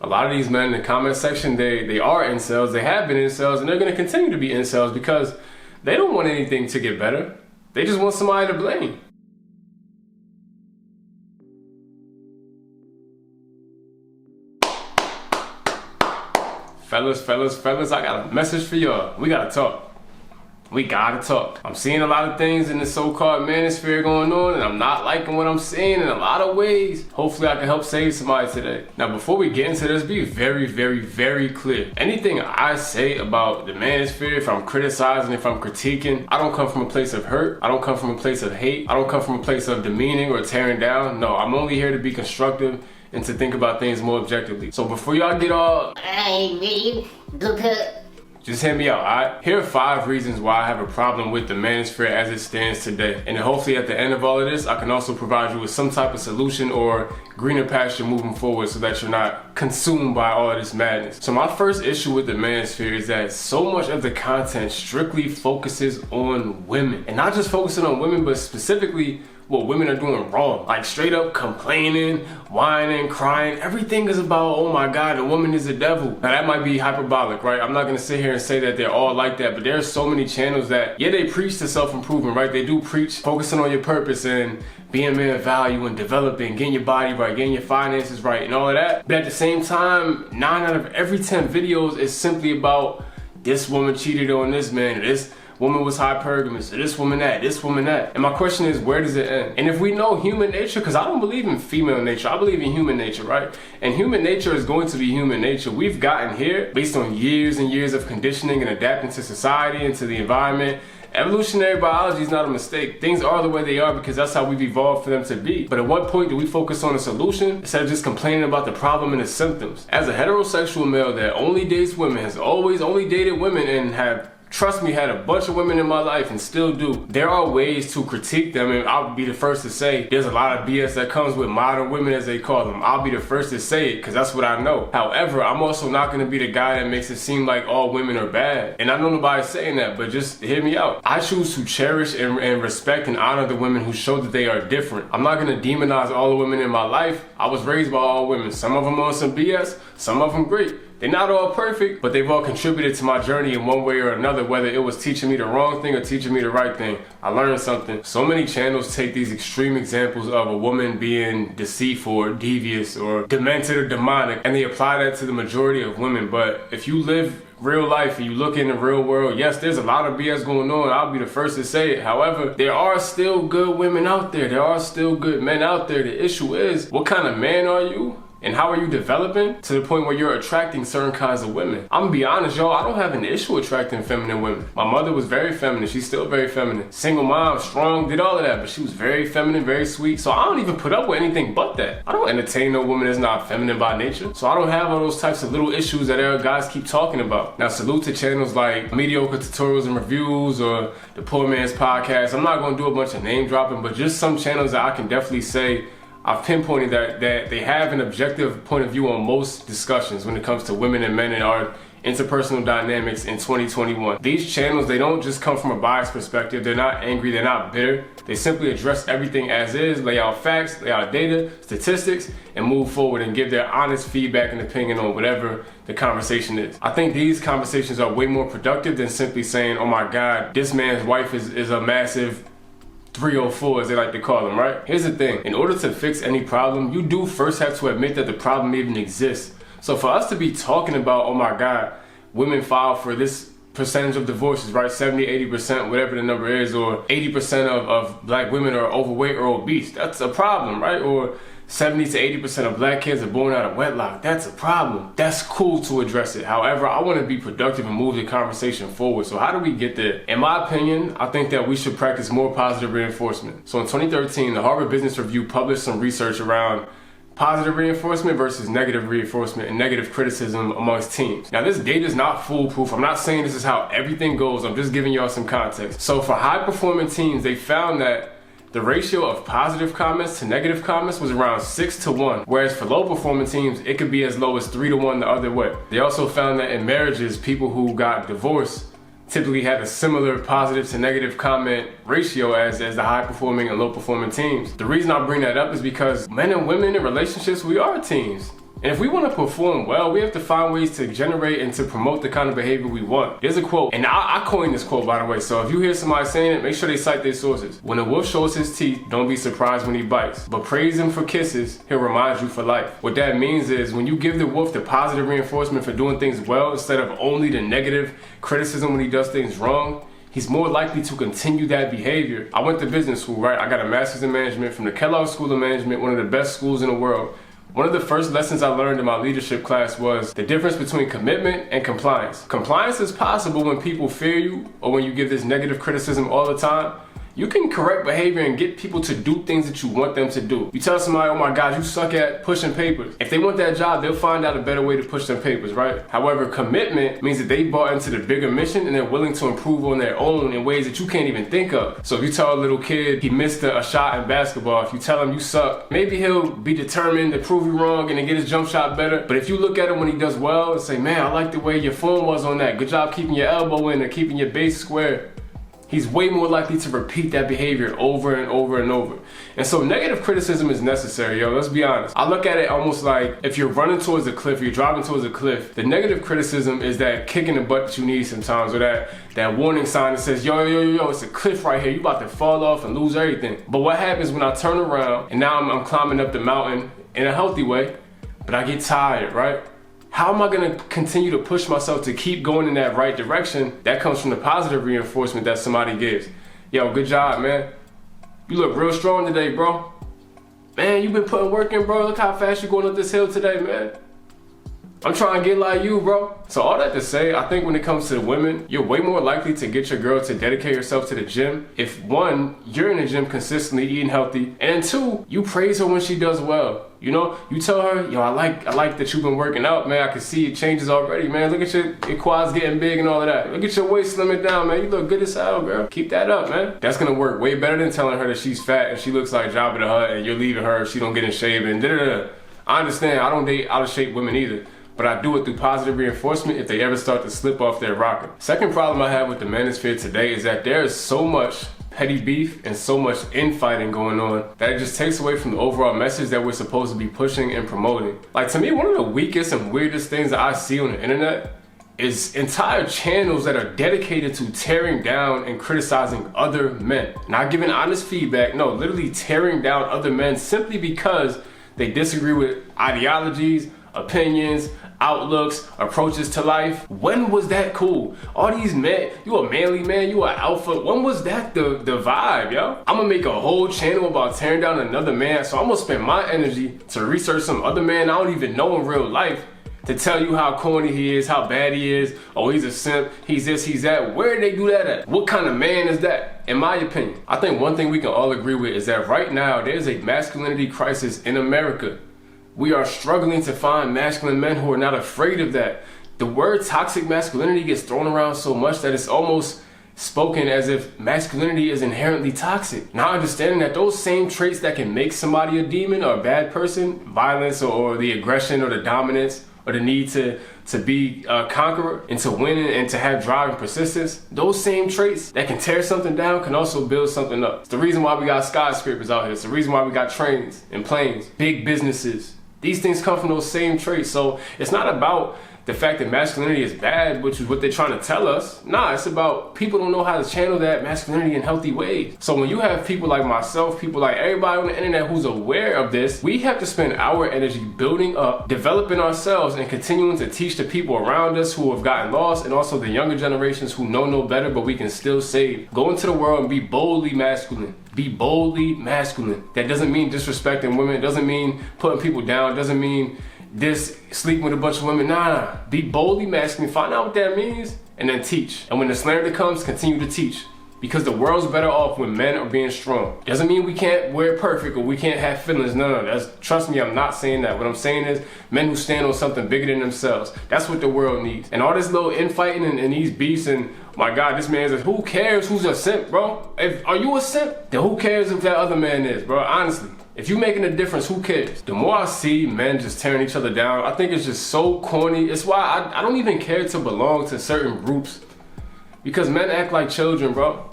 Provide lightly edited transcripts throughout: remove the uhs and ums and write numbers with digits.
A lot of these men in the comment section, they are incels, they have been incels, and they're going to continue to be incels because they don't want anything to get better. They just want somebody to blame. Fellas, I got a message for y'all. We gotta talk. We gotta talk. I'm seeing a lot of things in the so-called manosphere going on, and I'm not liking what I'm seeing in a lot of ways. Hopefully I can help save somebody today. Now, before we get into this, be very clear. Anything I say about the manosphere, if I'm criticizing, if I'm critiquing, I don't come from a place of hurt. I don't come from a place of hate. I don't come from a place of demeaning or tearing down. No, I'm only here to be constructive and to think about things more objectively. So before y'all get all, just hear me out, alright? Here are 5 reasons why I have a problem with the manosphere as it stands today. And hopefully at the end of all of this, I can also provide you with some type of solution or greener pasture moving forward so that you're not consumed by all of this madness. So my first issue with the manosphere is that so much of the content strictly focuses on women. And not just focusing on women, but specifically what women are doing wrong. Like straight up complaining, whining, crying. Everything is about, oh my God, the woman is a devil. Now that might be hyperbolic, right? I'm not gonna sit here and say that they're all like that, but there are so many channels that, yeah, they preach to self-improvement, right? They do preach focusing on your purpose and being a man of value and developing, getting your body right, getting your finances right and all of that. But at the same time, 9 out of every 10 videos is simply about this woman cheated on this man, this woman was hypergamous, this woman that, this woman that. And my question is, where does it end? And if we know human nature, because I don't believe in female nature, I believe in human nature, right? And human nature is going to be human nature. We've gotten here based on years and years of conditioning and adapting to society and to the environment. Evolutionary biology is not a mistake. Things are the way they are because that's how we've evolved for them to be. But at what point do we focus on the solution instead of just complaining about the problem and the symptoms? As a heterosexual male that only dates women, has always only dated women and have, trust me, had a bunch of women in my life and still do, there are ways to critique them, and I'll be the first to say there's a lot of BS that comes with modern women, as they call them. I'll be the first to say it because that's what I know. However, I'm also not going to be the guy that makes it seem like all women are bad. And I know nobody's saying that, but just hear me out. I choose to cherish and respect and honor the women who show that they are different. I'm not going to demonize all the women in my life. I was raised by all women. Some of them on some BS, some of them great. They're not all perfect, but they've all contributed to my journey in one way or another, whether it was teaching me the wrong thing or teaching me the right thing. I learned something. So many channels take these extreme examples of a woman being deceitful or devious or demented or demonic, and they apply that to the majority of women. But if you live real life and you look in the real world, yes, there's a lot of BS going on. I'll be the first to say it. However, there are still good women out there. There are still good men out there. The issue is, what kind of man are you? And how are you developing to the point where you're attracting certain kinds of women? I'm gonna be honest, y'all, I don't have an issue attracting feminine women. My mother was very feminine. She's still very feminine. Single mom, strong, did all of that, but she was very feminine, very sweet. So I don't even put up with anything but that. I don't entertain no woman that's not feminine by nature. So I don't have all those types of little issues that other guys keep talking about. Now, salute to channels like Mediocre Tutorials and Reviews or the Poor Man's Podcast. I'm not gonna do a bunch of name dropping, but just some channels that I can definitely say I've pinpointed that they have an objective point of view on most discussions when it comes to women and men and our interpersonal dynamics in 2021. These channels, they don't just come from a biased perspective. They're not angry, they're not bitter. They simply address everything as is, lay out facts, lay out data, statistics, and move forward and give their honest feedback and opinion on whatever the conversation is. I think these conversations are way more productive than simply saying, oh my God, this man's wife is a massive 304, as they like to call them, right? Here's the thing. In order to fix any problem, you do first have to admit that the problem even exists. So for us to be talking about, oh my God, women file for this percentage of divorces, right? 70, 80%, whatever the number is, or 80% of black women are overweight or obese. That's a problem, right? Or 70 to 80% of black kids are born out of wedlock. That's a problem. That's cool to address it. However, I want to be productive and move the conversation forward. So how do we get there? In my opinion, I think that we should practice more positive reinforcement. So in 2013, the Harvard Business Review published some research around positive reinforcement versus negative reinforcement and negative criticism amongst teams. Now, this data is not foolproof. I'm not saying this is how everything goes. I'm just giving y'all some context. So for high-performing teams, they found that the ratio of positive comments to negative comments was around 6 to 1, whereas for low-performing teams, it could be as low as 3 to 1 the other way. They also found that in marriages, people who got divorced typically had a similar positive to negative comment ratio as the high-performing and low-performing teams. The reason I bring that up is because men and women in relationships, we are teams. And if we want to perform well, we have to find ways to generate and to promote the kind of behavior we want. There's a quote, and I coined this quote, by the way, so if you hear somebody saying it, make sure they cite their sources. When a wolf shows his teeth, don't be surprised when he bites, but praise him for kisses, he'll remind you for life. What that means is when you give the wolf the positive reinforcement for doing things well instead of only the negative criticism when he does things wrong, he's more likely to continue that behavior. I went to business school, right? I got a master's in management from the Kellogg School of Management, one of the best schools in the world. One of the first lessons I learned in my leadership class was the difference between commitment and compliance. Compliance is possible when people fear you or when you give this negative criticism all the time. You can correct behavior and get people to do things that you want them to do. You tell somebody, oh my God, you suck at pushing papers. If they want that job, they'll find out a better way to push their papers, right? However, commitment means that they bought into the bigger mission and they're willing to improve on their own in ways that you can't even think of. So if you tell a little kid he missed a shot in basketball, if you tell him you suck, maybe he'll be determined to prove you wrong and to get his jump shot better. But if you look at him when he does well and say, man, I like the way your form was on that. Good job keeping your elbow in or keeping your base square. He's way more likely to repeat that behavior over and over and over. And so negative criticism is necessary, yo, let's be honest. I look at it almost like if you're running towards a cliff, you're driving towards a cliff, the negative criticism is that kick in the butt that you need sometimes, or that warning sign that says, yo, it's a cliff right here, you about to fall off and lose everything. But what happens when I turn around and now I'm climbing up the mountain in a healthy way, but I get tired, right? How am I gonna continue to push myself to keep going in that right direction? That comes from the positive reinforcement that somebody gives. Yo, good job, man. You look real strong today, bro. Man, you been putting work in, bro. Look how fast you're going up this hill today, man. I'm trying to get like you, bro. So all that to say, I think when it comes to women, you're way more likely to get your girl to dedicate herself to the gym if one, you're in the gym consistently eating healthy, and two, you praise her when she does well. You know, you tell her, yo, I like that you've been working out, man. I can see it changes already, man. Look at your quads getting big and all of that. Look at your waist slimming down, man. You look good as hell, girl. Keep that up, man. That's gonna work way better than telling her that she's fat and she looks like Jabba the Hutt and you're leaving her if she don't get in shape and da-da-da. I understand, I don't date out of shape women either, but I do it through positive reinforcement if they ever start to slip off their rocker. Second problem I have with the manosphere today is that there is so much petty beef and so much infighting going on that it just takes away from the overall message that we're supposed to be pushing and promoting. Like, to me, one of the weakest and weirdest things that I see on the internet is entire channels that are dedicated to tearing down and criticizing other men. Not giving honest feedback, no, literally tearing down other men simply because they disagree with ideologies, opinions, outlooks, approaches to life. When was that cool? All these men, you a manly man, you a alpha. When was that the vibe, yo? I'm gonna make a whole channel about tearing down another man, so I'm gonna spend my energy to research some other man I don't even know in real life to tell you how corny he is, how bad he is, oh, he's a simp, he's this, he's that. Where did they do that at? What kind of man is that? In my opinion, I think one thing we can all agree with is that right now there's a masculinity crisis in America. We are struggling to find masculine men who are not afraid of that. The word toxic masculinity gets thrown around so much that it's almost spoken as if masculinity is inherently toxic. Now understanding that those same traits that can make somebody a demon or a bad person, violence or the aggression or the dominance or the need to be a conqueror and to win and to have drive and persistence, those same traits that can tear something down can also build something up. It's the reason why we got skyscrapers out here. It's the reason why we got trains and planes, big businesses. These things come from those same traits. So it's not about the fact that masculinity is bad, which is what they're trying to tell us. Nah, it's about people don't know how to channel that masculinity in healthy ways. So when you have people like myself, people like everybody on the internet who's aware of this, we have to spend our energy building up, developing ourselves, and continuing to teach the people around us who have gotten lost, and also the younger generations who know no better, but we can still save. Go into the world and be boldly masculine. Be boldly masculine. That doesn't mean disrespecting women. It doesn't mean putting people down. It doesn't mean sleeping with a bunch of women. Nah, be boldly masculine. Find out what that means and then teach. And when the slander comes, continue to teach. Because the world's better off when men are being strong. Doesn't mean we can't wear perfect or we can't have feelings. No. Trust me, I'm not saying that. What I'm saying is men who stand on something bigger than themselves. That's what the world needs. And all this little infighting and these beefs and, my God, this man's who cares who's a simp, bro? Are you a simp? Then who cares if that other man is, bro? Honestly. If you're making a difference, who cares? The more I see men just tearing each other down, I think it's just so corny. It's why I don't even care to belong to certain groups. Because men act like children, bro.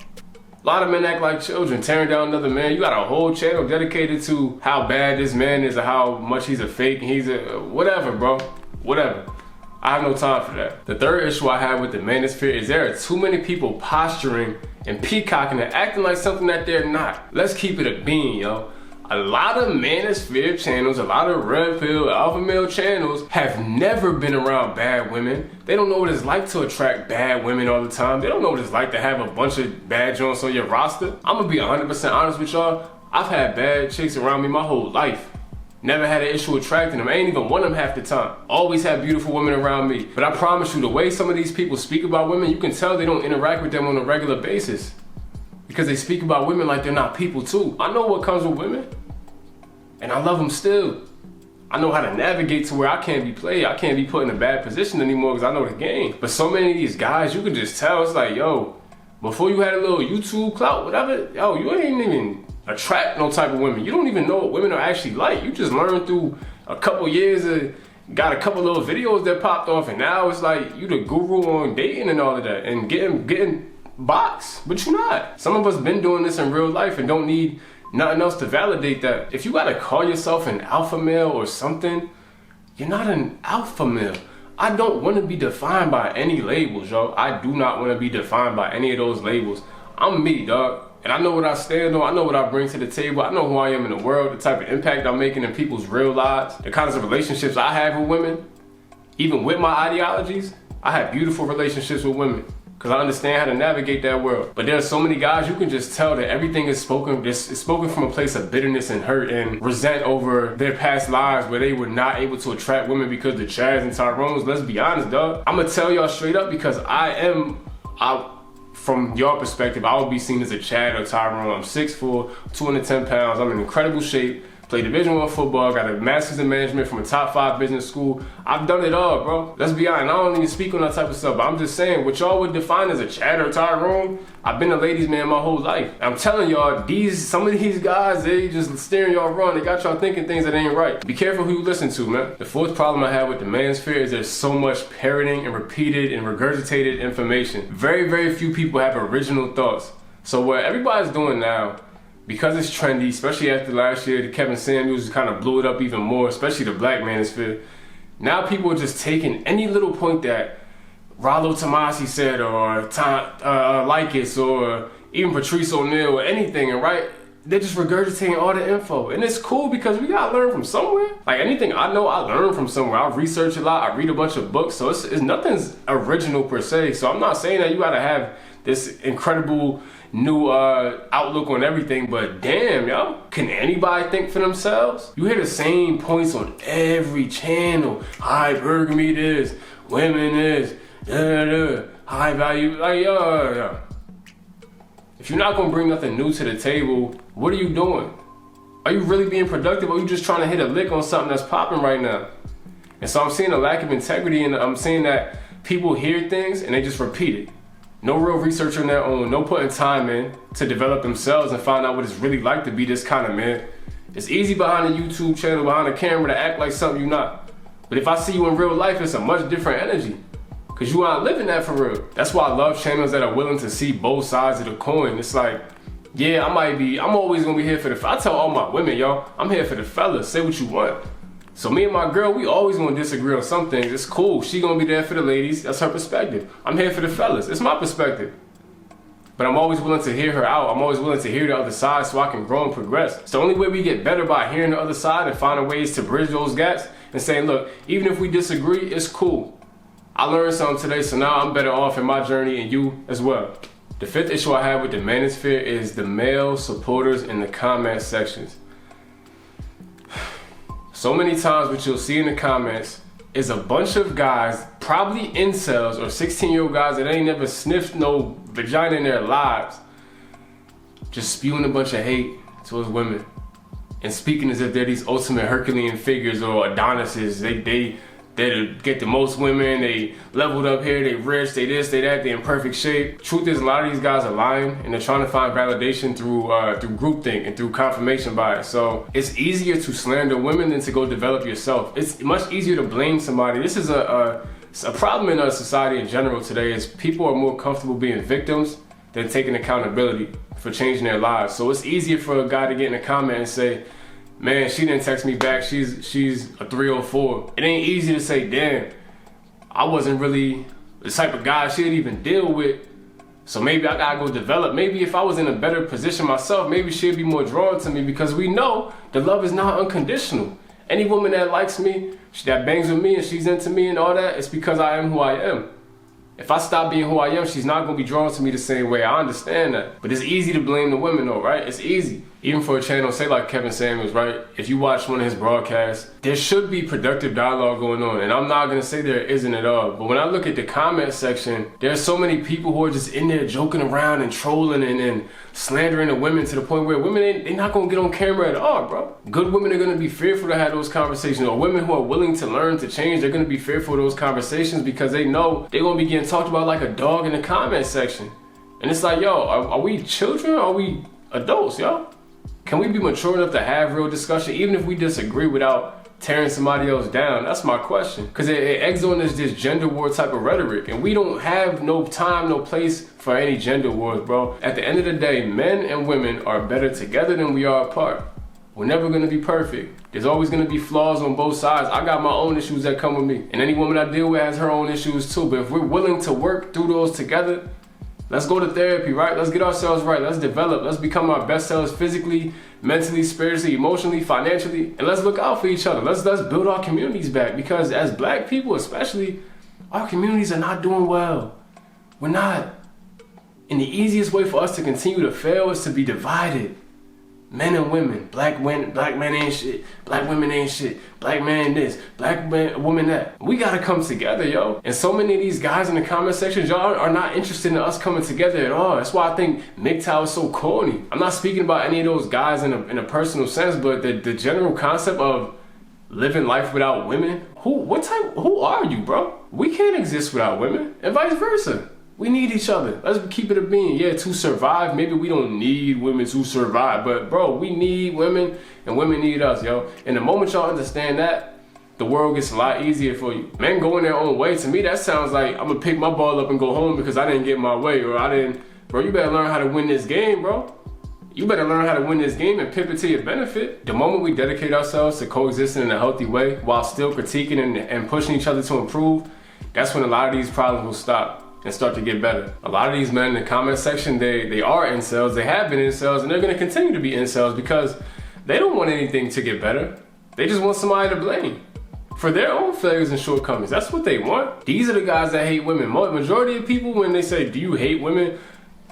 A lot of men act like children, tearing down another man. You got a whole channel dedicated to how bad this man is or how much he's a fake and he's a whatever, bro. Whatever. I have no time for that. The third issue I have with the manosphere is there are too many people posturing and peacocking and acting like something that they're not. Let's keep it a bean, yo. A lot of manosphere channels, a lot of red pill, alpha male channels have never been around bad women. They don't know what it's like to attract bad women all the time. They don't know what it's like to have a bunch of bad joints on your roster. I'm gonna be 100% honest with y'all. I've had bad chicks around me my whole life. Never had an issue attracting them. I ain't even want them half the time. Always had beautiful women around me. But I promise you, the way some of these people speak about women, you can tell they don't interact with them on a regular basis. Because they speak about women like they're not people too. I know what comes with women. And I love them still. I know how to navigate to where I can't be played. I can't be put in a bad position anymore because I know the game. But so many of these guys, you can just tell, it's like, yo, before you had a little YouTube clout, whatever, yo, you ain't even attract no type of women. You don't even know what women are actually like. You just learned through a couple years of, got a couple little videos that popped off, and now it's like you the guru on dating and all of that and getting boxed. But you're not. Some of us been doing this in real life and don't need nothing else to validate that. If you gotta call yourself an alpha male or something, you're not an alpha male. I don't want to be defined by any labels, yo. I do not want to be defined by any of those labels. I'm me, dog. And I know what I stand on, I know what I bring to the table, I know who I am in the world, the type of impact I'm making in people's real lives, the kinds of relationships I have with women. Even with my ideologies, I have beautiful relationships with women because I understand how to navigate that world. But there are so many guys, you can just tell that everything is spoken, it's spoken from a place of bitterness and hurt and resent over their past lives where they were not able to attract women because the Chads and Tyrones. Let's be honest, dog. I'm gonna tell y'all straight up because from your perspective, I would be seen as a Chad or Tyrone. I'm 6'4", 210 pounds. I'm in incredible shape. Play Division I football. Got a master's in management from a top 5 business school. I've done it all, bro. Let's be honest. I don't even speak on that type of stuff. But I'm just saying, what y'all would define as a Chad or Tyrone, I've been a ladies' man my whole life. I'm telling y'all, some of these guys, they just steering y'all wrong. They got y'all thinking things that ain't right. Be careful who you listen to, man. The fourth problem I have with the manosphere is there's so much parroting and repeated and regurgitated information. Very, very few people have original thoughts. So what everybody's doing now, because it's trendy, especially after last year, the Kevin Samuels kind of blew it up even more, especially the black manosphere. Now people are just taking any little point that Rollo Tomasi said or Lycus or even Patrice O'Neal or anything, and they're just regurgitating all the info. And it's cool because we gotta learn from somewhere. Like anything I know, I learn from somewhere. I research a lot, I read a bunch of books, so it's nothing's original per se. So I'm not saying that you gotta have this incredible new outlook on everything, but damn, yo, can anybody think for themselves? You hear the same points on every channel. Hypergamy this, women this, high value, like yo. If you're not gonna bring nothing new to the table, what are you doing? Are you really being productive, or are you just trying to hit a lick on something that's popping right now? And so I'm seeing a lack of integrity, and I'm seeing that people hear things and they just repeat it. No real research on their own, no putting time in to develop themselves and find out what it's really like to be this kind of man. It's easy behind a YouTube channel, behind a camera to act like something you're not. But if I see you in real life, it's a much different energy. Cause you aren't living that for real. That's why I love channels that are willing to see both sides of the coin. It's like, yeah, I'm always gonna be here for I tell all my women, y'all, I'm here for the fellas, say what you want. So me and my girl, we always gonna disagree on some things. It's cool. She gonna be there for the ladies. That's her perspective. I'm here for the fellas. It's my perspective. But I'm always willing to hear her out. I'm always willing to hear the other side so I can grow and progress. It's the only way we get better, by hearing the other side and finding ways to bridge those gaps and saying, look, even if we disagree, it's cool. I learned something today, so now I'm better off in my journey and you as well. The fifth issue I have with the manosphere is the male supporters in the comment sections. So many times what you'll see in the comments is a bunch of guys, probably incels or 16-year-old guys that ain't never sniffed no vagina in their lives, just spewing a bunch of hate towards women and speaking as if they're these ultimate Herculean figures or Adonises. They get the most women, they leveled up here, they rich, they this, they that, they in perfect shape. Truth is, a lot of these guys are lying and they're trying to find validation through groupthink and through confirmation bias. So it's easier to slander women than to go develop yourself. It's much easier to blame somebody. This is a problem in our society in general today, is people are more comfortable being victims than taking accountability for changing their lives. So it's easier for a guy to get in a comment and say, man, she didn't text me back, she's a 304. It ain't easy to say, damn, I wasn't really the type of guy she'd even deal with, so maybe I gotta go develop. Maybe if I was in a better position myself, maybe she'd be more drawn to me, because we know the love is not unconditional. Any woman that likes me, that bangs with me and she's into me and all that, it's because I am who I am. If I stop being who I am, she's not gonna be drawn to me the same way. I understand that. But it's easy to blame the women though, right? It's easy. Even for a channel, say like Kevin Samuels, right? If you watch one of his broadcasts, there should be productive dialogue going on. And I'm not gonna say there isn't at all. But when I look at the comment section, there's so many people who are just in there joking around and trolling and slandering the women to the point where women, they're not gonna get on camera at all, bro. Good women are gonna be fearful to have those conversations. Or women who are willing to learn to change, they're gonna be fearful of those conversations because they know they're gonna be getting talked about like a dog in the comment section. And it's like, yo, are we children or are we adults, yo? Can we be mature enough to have real discussion, even if we disagree, without tearing somebody else down? That's my question. Because it eggs on this gender war type of rhetoric. And we don't have no time, no place for any gender wars, bro. At the end of the day, men and women are better together than we are apart. We're never gonna be perfect. There's always gonna be flaws on both sides. I got my own issues that come with me. And any woman I deal with has her own issues too. But if we're willing to work through those together, let's go to therapy, right? Let's get ourselves right. Let's develop. Let's become our best selves physically, mentally, spiritually, emotionally, financially. And let's look out for each other. Let's build our communities back, because as black people especially, our communities are not doing well. We're not. And the easiest way for us to continue to fail is to be divided. Men and women, black men ain't shit, black women ain't shit, black man this, black woman that. We gotta come together, yo. And so many of these guys in the comment section, y'all are not interested in us coming together at all. That's why I think MGTOW is so corny. I'm not speaking about any of those guys in a personal sense, but the general concept of living life without women. Who are you, bro? We can't exist without women, and vice versa. We need each other. Let's keep it a being. Yeah, to survive, maybe we don't need women to survive, but bro, we need women and women need us, yo. And the moment y'all understand that, the world gets a lot easier for you. Men going their own way, to me, that sounds like I'm gonna pick my ball up and go home because I didn't get my way, or I didn't. Bro, you better learn how to win this game, bro. You better learn how to win this game and pimp it to your benefit. The moment we dedicate ourselves to coexisting in a healthy way while still critiquing and pushing each other to improve, that's when a lot of these problems will stop and start to get better. A lot of these men in the comment section, they are incels, they have been incels, and they're gonna continue to be incels because they don't want anything to get better. They just want somebody to blame for their own failures and shortcomings. That's what they want. These are the guys that hate women. Majority of people, when they say, do you hate women?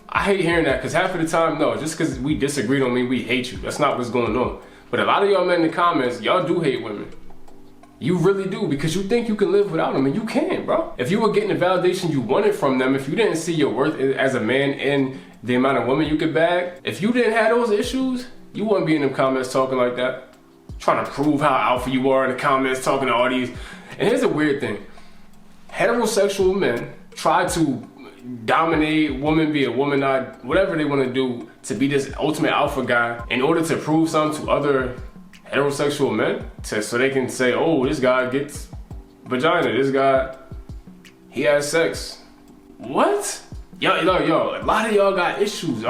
I hate hearing that, because half of the time, no, just because we disagree don't mean we hate you. That's not what's going on. But a lot of y'all men in the comments, y'all do hate women. You really do, because you think you can live without them, and you can't, bro. If you were getting the validation you wanted from them, if you didn't see your worth as a man in the amount of women you could bag, if you didn't have those issues, you wouldn't be in them comments talking like that. Trying to prove how alpha you are in the comments, talking to all these. And here's a weird thing. Heterosexual men try to dominate women, be a womanizer, whatever they want to do, to be this ultimate alpha guy in order to prove something to other heterosexual men, so they can say, oh, this guy gets vagina, this guy, he has sex. What? Yo, a lot of y'all got issues.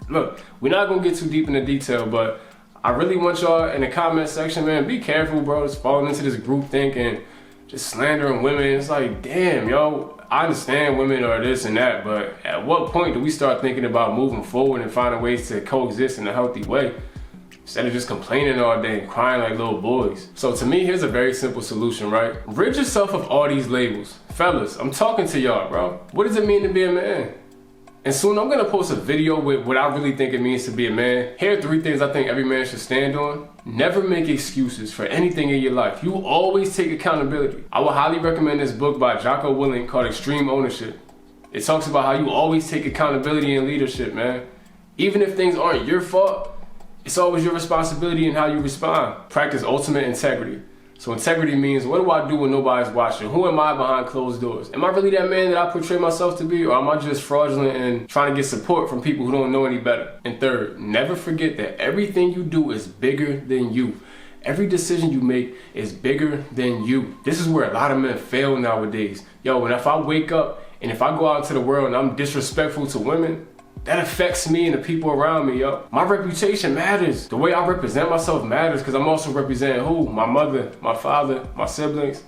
Look, we're not gonna get too deep into detail, but I really want y'all in the comment section, man, be careful, bro. Just falling into this group think and just slandering women. It's like, damn, yo, I understand women are this and that, but at what point do we start thinking about moving forward and finding ways to coexist in a healthy way, instead of just complaining all day and crying like little boys? So to me, here's a very simple solution, right? Rid yourself of all these labels. Fellas, I'm talking to y'all, bro. What does it mean to be a man? And soon I'm gonna post a video with what I really think it means to be a man. Here are 3 things I think every man should stand on. Never make excuses for anything in your life. You always take accountability. I would highly recommend this book by Jocko Willink called Extreme Ownership. It talks about how you always take accountability in leadership, man. Even if things aren't your fault, it's always your responsibility in how you respond. Practice ultimate integrity. So integrity means, what do I do when nobody's watching? Who am I behind closed doors? Am I really that man that I portray myself to be, or am I just fraudulent and trying to get support from people who don't know any better? And third, never forget that everything you do is bigger than you. Every decision you make is bigger than you. This is where a lot of men fail nowadays. Yo, if I wake up and if I go out into the world and I'm disrespectful to women, that affects me and the people around me, yo. My reputation matters. The way I represent myself matters, because I'm also representing who? My mother, my father, my siblings,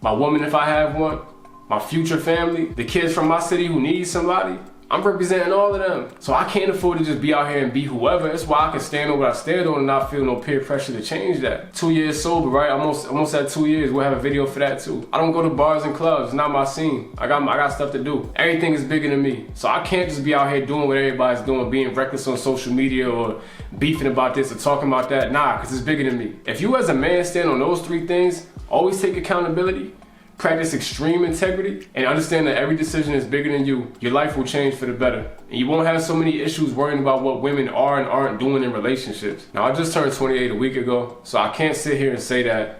my woman if I have one, my future family, the kids from my city who need somebody. I'm representing all of them. So I can't afford to just be out here and be whoever. That's why I can stand on what I stand on and not feel no peer pressure to change that. 2 years sober, right? Almost at 2 years. We'll have a video for that too. I don't go to bars and clubs. It's not my scene. I got stuff to do. Everything is bigger than me. So I can't just be out here doing what everybody's doing, being reckless on social media or beefing about this or talking about that. Nah, because it's bigger than me. If you as a man stand on those 3 things, always take accountability, practice extreme integrity, and understand that every decision is bigger than you, your life will change for the better. And you won't have so many issues worrying about what women are and aren't doing in relationships. Now, I just turned 28 a week ago, so I can't sit here and say that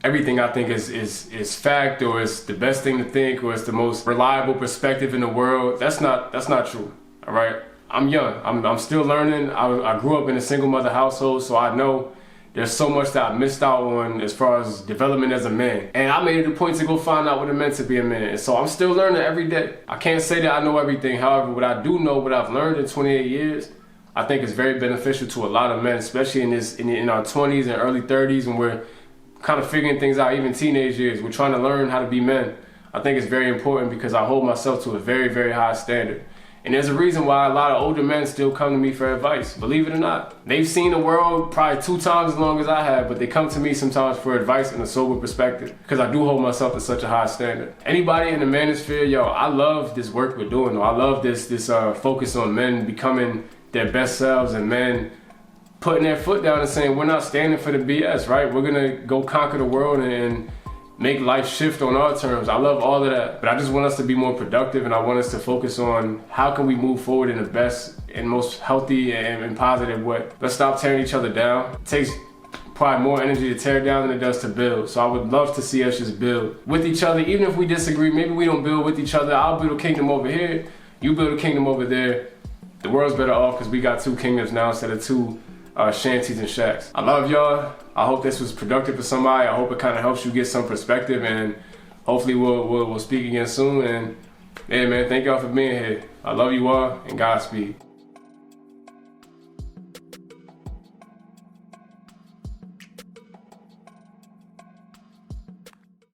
everything I think is fact, or it's the best thing to think, or it's the most reliable perspective in the world. That's not true, all right? I'm young, I'm still learning. I grew up in a single mother household, so I know there's so much that I missed out on as far as development as a man. And I made it a point to go find out what it meant to be a man. And so I'm still learning every day. I can't say that I know everything. However, what I do know, what I've learned in 28 years, I think is very beneficial to a lot of men, especially in our 20s and early 30s, when we're kind of figuring things out, even teenage years. We're trying to learn how to be men. I think it's very important because I hold myself to a very, very high standard. And there's a reason why a lot of older men still come to me for advice, believe it or not. They've seen the world probably 2 times as long as I have, but they come to me sometimes for advice in a sober perspective, because I do hold myself to such a high standard. Anybody in the manosphere, yo, I love this work we're doing. I love this focus on men becoming their best selves and men putting their foot down and saying, we're not standing for the BS, right? We're gonna go conquer the world and make life shift on our terms. I love all of that, but I just want us to be more productive, and I want us to focus on how can we move forward in the best and most healthy and positive way. Let's stop tearing each other down. It takes probably more energy to tear down than it does to build. So I would love to see us just build with each other, even if we disagree. Maybe we don't build with each other. I'll build a kingdom over here, you build a kingdom over there. The world's better off because we got 2 kingdoms now instead of 2 shanties and shacks. I love y'all. I hope this was productive for somebody. I hope it kind of helps you get some perspective, and hopefully we'll speak again soon. And yeah, man, thank y'all for being here. I love you all, and Godspeed.